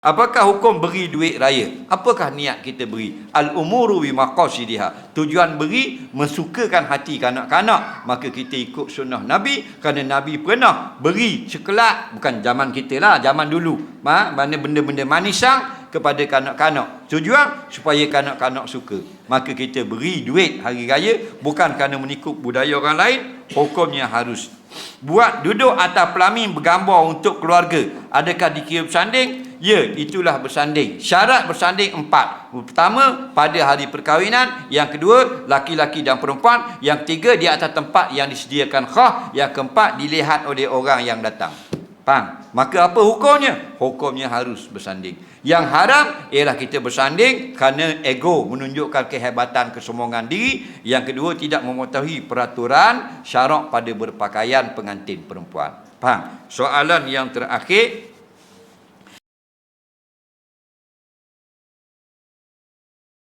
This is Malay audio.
Apakah hukum beri duit raya? Apakah niat kita beri? Al-umuru bi maqasidiha. Tujuan beri mensukakan hati kanak-kanak, maka kita ikut sunnah Nabi, kerana Nabi pernah beri sekelak, bukan zaman kita lah, zaman dulu. Mana benda-benda manisang kepada kanak-kanak. Tujuan supaya kanak-kanak suka. Maka kita beri duit hari raya bukan kerana menikuk budaya orang lain, hukumnya harus. Buat duduk atas pelamin bergambar untuk keluarga, adakah dikira bersanding? Ya, itulah bersanding. Syarat bersanding 4. Pertama, pada hari perkahwinan. Yang kedua, laki-laki dan perempuan. Yang ketiga, di atas tempat yang disediakan khas. Yang keempat, dilihat oleh orang yang datang. Faham? Maka apa hukumnya? Hukumnya harus bersanding. Yang haram ialah kita bersanding kerana ego, menunjukkan kehebatan, kesombongan diri. Yang kedua, tidak mematuhi peraturan syarak pada berpakaian pengantin perempuan. Faham? Soalan yang terakhir,